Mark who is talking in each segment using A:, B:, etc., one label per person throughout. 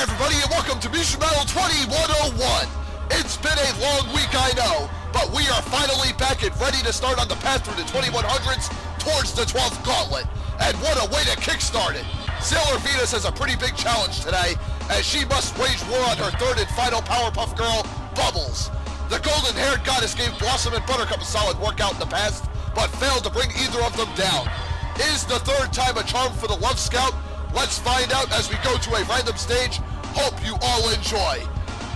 A: everybody, and welcome to Mugen Battle 2101. It's been a long week, I know, but we are finally back and ready to start on the path through the 2100s towards the 12th Gauntlet. And what a way to kickstart it. Sailor Venus has a pretty big challenge today, as she must wage war on her third and final Powerpuff Girl, Bubbles. The golden-haired goddess gave Blossom and Buttercup a solid workout in the past, but failed to bring either of them down. Is the third time a charm for the Love Scout? Let's find out as we go to a random stage. Hope you all enjoy.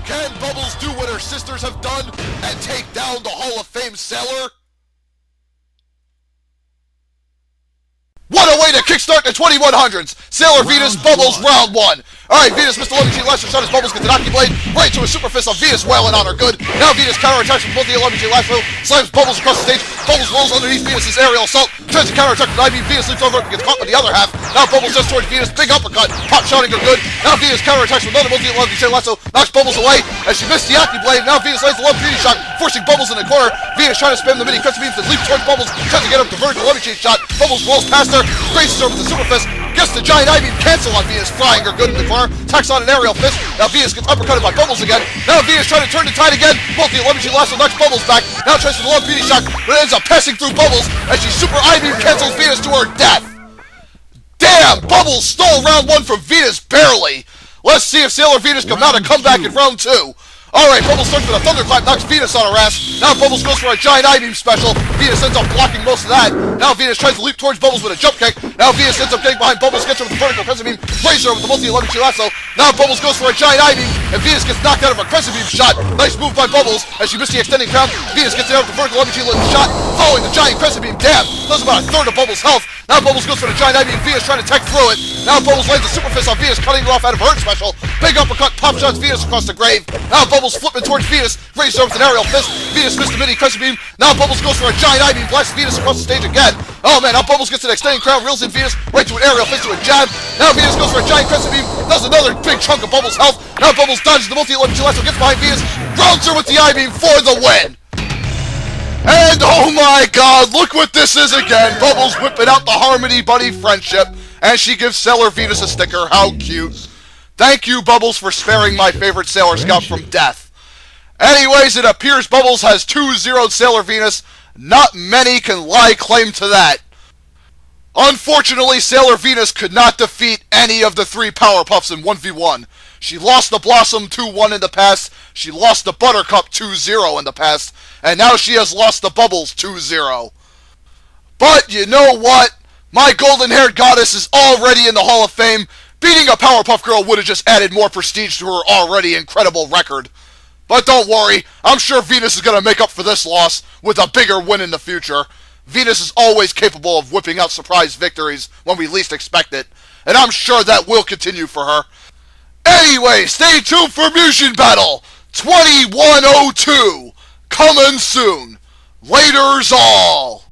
A: Can Bubbles do what her sisters have done and take down the Hall of Fame Sailor? What a way to kickstart the 2100s! Sailor Venus, Bubbles, round one. Alright, Venus missed the Logitech Lasso shot as Bubbles gets an Aki Blade right to a super fist of Venus wailing on her good. Now Venus counterattacks with both the Logitech Lasso, slams Bubbles across the stage. Bubbles rolls underneath Venus' aerial assault, tries to counterattack with IV. Venus leaps over it and gets caught with the other half. Now Bubbles does towards Venus, big uppercut, pop shotting her good. Now Venus counterattacks with another Logitech Lasso, knocks Bubbles away as she missed the Aki Blade. Now Venus lands the Love Beauty shot, forcing Bubbles in the corner. Venus trying to spam the mini crescent beams that leap towards Bubbles, tries to get him to convert the Logitech shot. Bubbles rolls past her, graces her with the super fist, gets the giant eye beam cancel on Venus, frying her good in the corner, tacks on an aerial fist. Now Venus gets uppercutted by Bubbles again. Now Venus trying to turn the tide again. Both the Logitech Lasso knocks Bubbles back. Now tries for the Love Beauty shot, but ends up passing through Bubbles as she super eye beam cancels Venus to her death. Damn! Bubbles stole round one from Venus barely. Let's see if Sailor Venus can mount a comeback in round two. Alright, Bubbles starts with a thunderclap, knocks Venus on her ass. Now Bubbles goes for a giant eye beam special. Venus ends up blocking most of that. Now Venus tries to leap towards Bubbles with a jump kick. Now Venus ends up getting behind Bubbles, gets her with the vertical crescent beam, plays her with the multi-Logitech Lasso. Now Bubbles goes for a giant eye beam, and Venus gets knocked out of a crescent beam shot. Nice move by Bubbles as she missed the extending crown. Venus gets it out with the vertical Logitech shot, following the giant crescent beam. Damn, does about a third of Bubbles' health. Now Bubbles goes for the giant eye beam, Venus trying to tech through it. Now Bubbles lands a super fist on Venus, cutting her off out of her special. Big uppercut, pop shots Venus across the grave. Now Bubbles flipping towards Venus, grazes her with an aerial fist. Venus missed the mini crescent beam. Now Bubbles goes for a giant eye beam, blasts Venus across the stage again. Oh man, now Bubbles gets an extending crown, reels in Venus, right to an aerial fist to a jab. Now Venus goes for a giant crescent beam, does another big chunk of Bubbles' health. Now Bubbles dodges the multi-Logitech Lasso, gets behind Venus, rounds her with the eye beam for the win. And oh my god, look what this is again. Bubbles whipping out the Harmony Buddy friendship, and she gives Sailor Venus a sticker. How cute. Thank you, Bubbles, for sparing my favorite Sailor Scout from death. Anyways, it appears Bubbles has 2-0'd Sailor Venus. Not many can lay claim to that. Unfortunately, Sailor Venus could not defeat any of the three Powerpuffs in 1v1. She lost to Blossom 2-1 in the past, she lost to Buttercup 2-0 in the past, and now she has lost to Bubbles 2-0. But you know what? My golden-haired goddess is already in the Hall of Fame. Beating a Powerpuff Girl would have just added more prestige to her already incredible record. But don't worry, I'm sure Venus is going to make up for this loss with a bigger win in the future. Venus is always capable of whipping out surprise victories when we least expect it, and I'm sure that will continue for her. Anyway, stay tuned for Mugen Battle 2102, coming soon. Laters all!